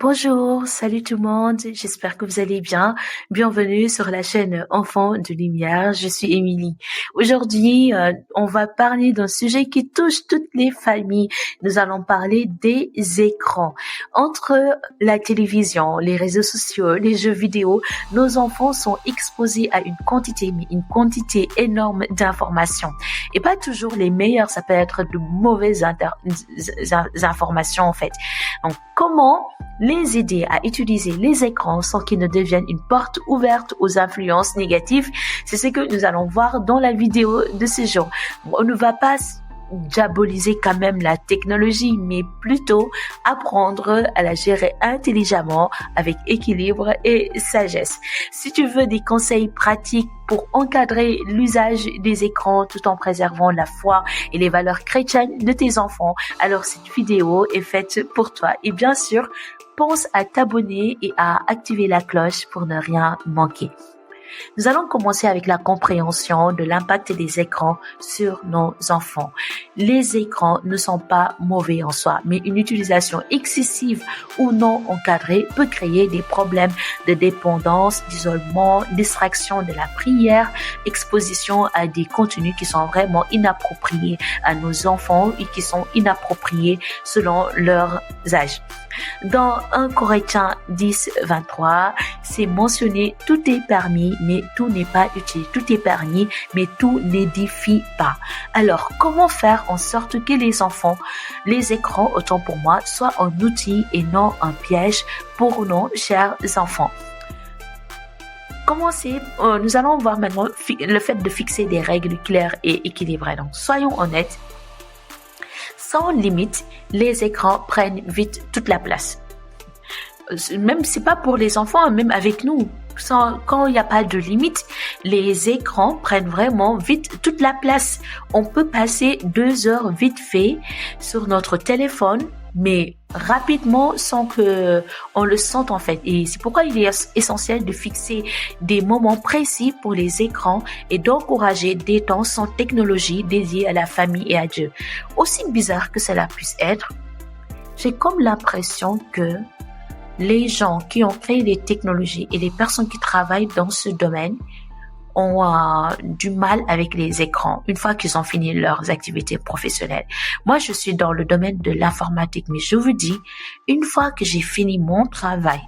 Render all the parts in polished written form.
Bonjour, salut tout le monde, j'espère que vous allez bien. Bienvenue sur la chaîne Enfants de Lumière, je suis Émilie. Aujourd'hui, on va parler d'un sujet qui touche toutes les familles. Nous allons parler des écrans. Entre la télévision, les réseaux sociaux, les jeux vidéo, nos enfants sont exposés à une quantité énorme d'informations. Et pas toujours les meilleures, ça peut être de mauvaises informations en fait. Donc, comment les aider à utiliser les écrans sans qu'ils ne deviennent une porte ouverte aux influences négatives? C'est ce que nous allons voir dans la vidéo de ce jour. On ne va pas diaboliser quand même la technologie, mais plutôt apprendre à la gérer intelligemment avec équilibre et sagesse. Si tu veux des conseils pratiques pour encadrer l'usage des écrans tout en préservant la foi et les valeurs chrétiennes de tes enfants, alors cette vidéo est faite pour toi. Et bien sûr, pense à t'abonner et à activer la cloche pour ne rien manquer. Nous allons commencer avec la compréhension de l'impact des écrans sur nos enfants. Les écrans ne sont pas mauvais en soi, mais une utilisation excessive ou non encadrée peut créer des problèmes de dépendance, d'isolement, distraction de la prière, exposition à des contenus qui sont vraiment inappropriés à nos enfants et qui sont inappropriés selon leur âge. Dans 1 Corinthiens 10, 23, c'est mentionné « Tout est permis, mais tout n'est pas utile. Tout est permis, mais tout n'édifie pas. » Alors, comment faire en sorte que les écrans, autant pour moi, soient un outil et non un piège pour nos chers enfants? Nous allons voir maintenant le fait de fixer des règles claires et équilibrées. Donc, soyons honnêtes. Sans limite, les écrans prennent vite toute la place. Même c'est pas pour les enfants, même avec nous. Quand il n'y a pas de limite, les écrans prennent vraiment vite toute la place. On peut passer 2 heures vite fait sur notre téléphone, mais rapidement sans que on le sente en fait. Et c'est pourquoi il est essentiel de fixer des moments précis pour les écrans et d'encourager des temps sans technologie dédiés à la famille et à Dieu. Aussi bizarre que cela puisse être, j'ai comme l'impression que les gens qui ont créé les technologies et les personnes qui travaillent dans ce domaine ont du mal avec les écrans une fois qu'ils ont fini leurs activités professionnelles. Moi, je suis dans le domaine de l'informatique, mais je vous dis, une fois que j'ai fini mon travail,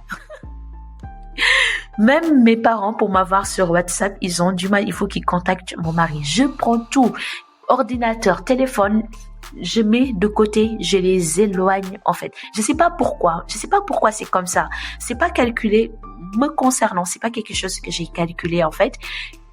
même mes parents, pour m'avoir sur WhatsApp, ils ont du mal, il faut qu'ils contactent mon mari. Je prends tout, ordinateur, téléphone, je mets de côté, je les éloigne en fait. Je sais pas pourquoi c'est comme ça. C'est pas calculé me concernant, c'est pas quelque chose que j'ai calculé en fait.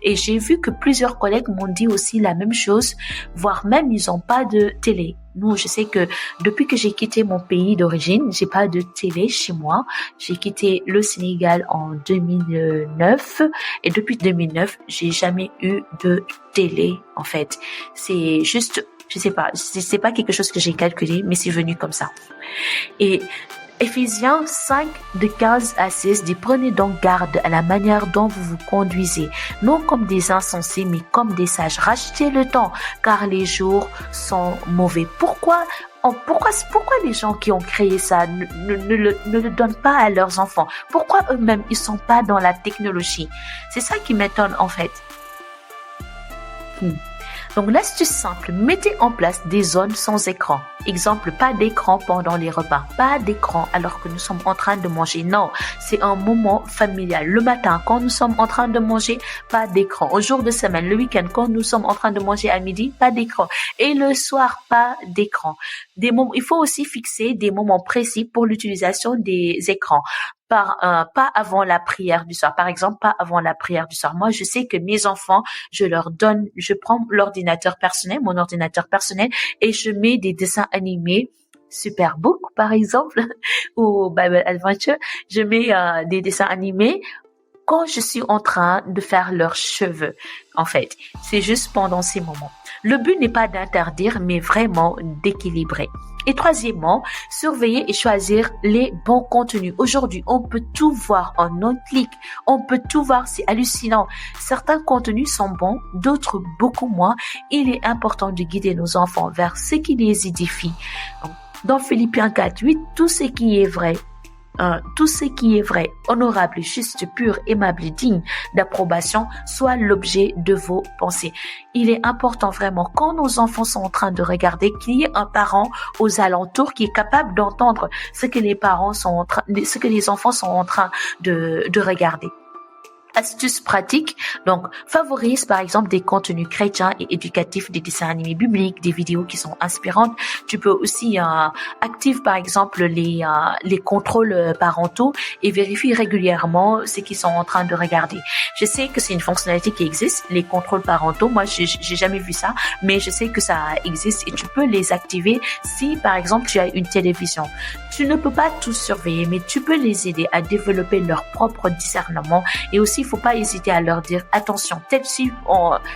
Et j'ai vu que plusieurs collègues m'ont dit aussi la même chose, voire même ils ont pas de télé. Nous, je sais que depuis que j'ai quitté mon pays d'origine, j'ai pas de télé chez moi. J'ai quitté le Sénégal en 2009 et depuis 2009, j'ai jamais eu de télé en fait. C'est juste, je sais pas, c'est pas quelque chose que j'ai calculé, mais c'est venu comme ça. Et Éphésiens 5 de 15 à 16 dit: prenez donc garde à la manière dont vous vous conduisez, non comme des insensés, mais comme des sages. Rachetez le temps, car les jours sont mauvais. Pourquoi les gens qui ont créé ça ne le donnent pas à leurs enfants? Pourquoi eux-mêmes ils sont pas dans la technologie? C'est ça qui m'étonne en fait. Donc l'astuce simple, mettez en place des zones sans écran. Exemple, pas d'écran pendant les repas, pas d'écran alors que nous sommes en train de manger. Non, c'est un moment familial. Le matin, quand nous sommes en train de manger, pas d'écran. Au jour de semaine, le week-end, quand nous sommes en train de manger à midi, pas d'écran. Et le soir, pas d'écran. Il faut aussi fixer des moments précis pour l'utilisation des écrans. Pas avant la prière du soir. Par exemple, pas avant la prière du soir. Moi, je sais que mes enfants, je prends mon ordinateur personnel, et je mets des dessins animés, Superbook par exemple, ou Bible Adventure. Je mets des dessins animés quand je suis en train de faire leurs cheveux. En fait, c'est juste pendant ces moments. Le but n'est pas d'interdire, mais vraiment d'équilibrer. Et troisièmement, surveiller et choisir les bons contenus. Aujourd'hui, on peut tout voir en un clic. On peut tout voir, c'est hallucinant. Certains contenus sont bons, d'autres beaucoup moins. Il est important de guider nos enfants vers ce qui les édifie. Dans Philippiens 4:8, tout ce qui est vrai, tout ce qui est vrai, honorable, juste, pur, aimable, digne d'approbation soit l'objet de vos pensées. Il est important vraiment, quand nos enfants sont en train de regarder, qu'il y ait un parent aux alentours qui est capable d'entendre ce que les enfants sont en train de regarder. Astuces pratiques, donc favorise par exemple des contenus chrétiens et éducatifs, des dessins animés bibliques, des vidéos qui sont inspirantes. Tu peux aussi active par exemple les contrôles parentaux et vérifie régulièrement ce qu'ils sont en train de regarder. Je sais que c'est une fonctionnalité qui existe, les contrôles parentaux. Moi, j'ai jamais vu ça, mais je sais que ça existe et tu peux les activer si par exemple tu as une télévision. Tu ne peux pas tous surveiller, mais tu peux les aider à développer leur propre discernement et aussi il faut pas hésiter à leur dire attention, peut-être si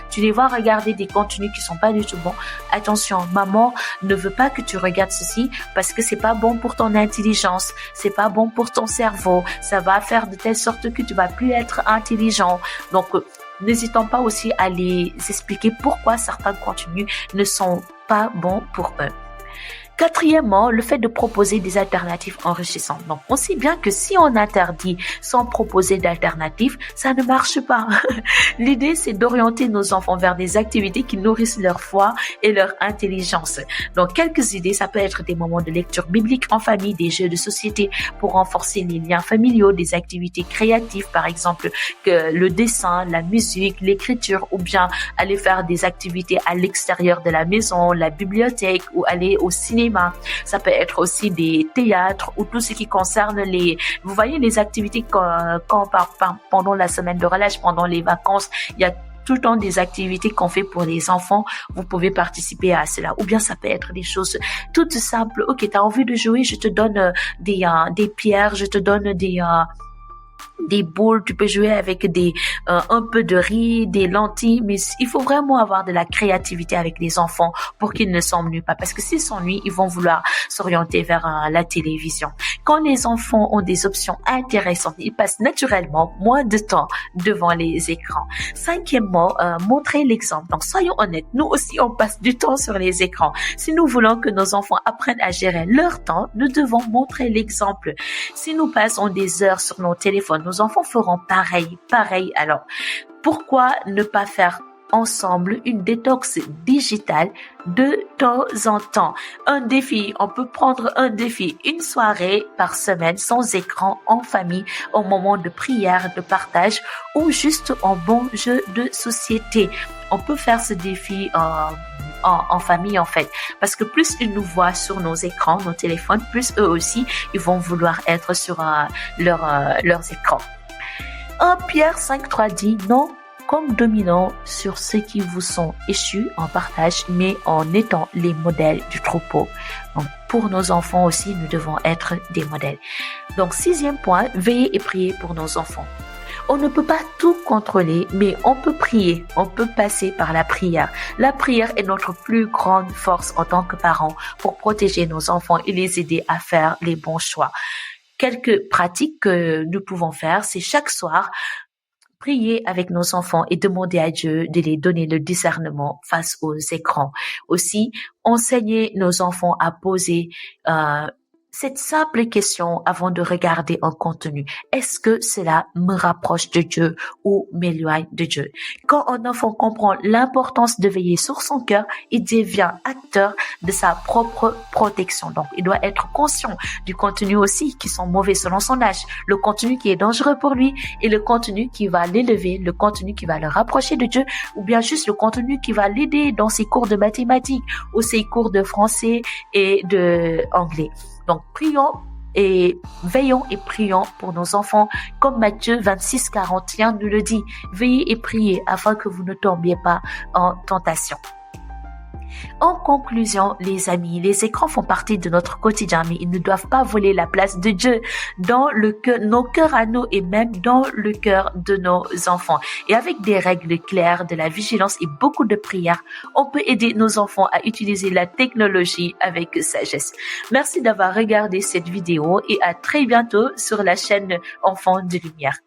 tu les vois regarder des contenus qui sont pas du tout bons, attention, maman ne veut pas que tu regardes ceci parce que c'est pas bon pour ton intelligence, c'est pas bon pour ton cerveau, ça va faire de telle sorte que tu vas plus être intelligent. Donc n'hésitons pas aussi à les expliquer pourquoi certains contenus ne sont pas bons pour eux. Quatrièmement, le fait de proposer des alternatives enrichissantes. Donc, on sait bien que si on interdit sans proposer d'alternatives, ça ne marche pas. L'idée, c'est d'orienter nos enfants vers des activités qui nourrissent leur foi et leur intelligence. Donc, quelques idées, ça peut être des moments de lecture biblique en famille, des jeux de société pour renforcer les liens familiaux, des activités créatives, par exemple, que le dessin, la musique, l'écriture, ou bien aller faire des activités à l'extérieur de la maison, la bibliothèque ou aller au cinéma. Ça peut être aussi des théâtres ou tout ce qui concerne vous voyez les activités pendant la semaine de relâche, pendant les vacances, il y a tout le temps des activités qu'on fait pour les enfants, vous pouvez participer à cela. Ou bien ça peut être des choses toutes simples. Ok, t'as envie de jouer, je te donne des pierres, je te donne des boules, tu peux jouer avec un peu de riz, des lentilles, mais il faut vraiment avoir de la créativité avec les enfants pour qu'ils ne s'ennuient pas, parce que s'ils s'ennuient, ils vont vouloir s'orienter vers la télévision. Quand les enfants ont des options intéressantes, ils passent naturellement moins de temps devant les écrans. Cinquièmement, montrer l'exemple. Donc soyons honnêtes, nous aussi on passe du temps sur les écrans. Si nous voulons que nos enfants apprennent à gérer leur temps, nous devons montrer l'exemple. Si nous passons des heures sur nos téléphones, nos enfants feront pareil. Alors, pourquoi ne pas faire ensemble une détox digitale de temps en temps? Un défi, on peut prendre un défi, une soirée par semaine sans écran en famille, au moment de prière, de partage ou juste en bon jeu de société. On peut faire ce défi en famille en fait, parce que plus ils nous voient sur nos écrans, nos téléphones, plus eux aussi ils vont vouloir être sur leurs écrans. 1 Pierre 5:3 dit non comme dominant sur ceux qui vous sont échus en partage, mais en étant les modèles du troupeau. Donc, pour nos enfants aussi, nous devons être des modèles. Donc, 6e point, veiller et prier pour nos enfants. On ne peut pas tout contrôler, mais on peut prier, on peut passer par la prière. La prière est notre plus grande force en tant que parents pour protéger nos enfants et les aider à faire les bons choix. Quelques pratiques que nous pouvons faire, c'est chaque soir, prier avec nos enfants et demander à Dieu de les donner le discernement face aux écrans. Aussi, enseigner nos enfants à poser cette simple question avant de regarder un contenu. Est-ce que cela me rapproche de Dieu ou m'éloigne de Dieu? Quand un enfant comprend l'importance de veiller sur son cœur, il devient acteur de sa propre protection. Donc, il doit être conscient du contenu aussi qui sont mauvais selon son âge, le contenu qui est dangereux pour lui et le contenu qui va l'élever, le contenu qui va le rapprocher de Dieu ou bien juste le contenu qui va l'aider dans ses cours de mathématiques ou ses cours de français et de anglais. Donc, prions et veillons et prions pour nos enfants, comme Matthieu 26:41 nous le dit. Veillez et priez afin que vous ne tombiez pas en tentation. En conclusion, les amis, les écrans font partie de notre quotidien, mais ils ne doivent pas voler la place de Dieu dans nos cœurs à nous et même dans le cœur de nos enfants. Et avec des règles claires, de la vigilance et beaucoup de prières, on peut aider nos enfants à utiliser la technologie avec sagesse. Merci d'avoir regardé cette vidéo et à très bientôt sur la chaîne Enfants de Lumière.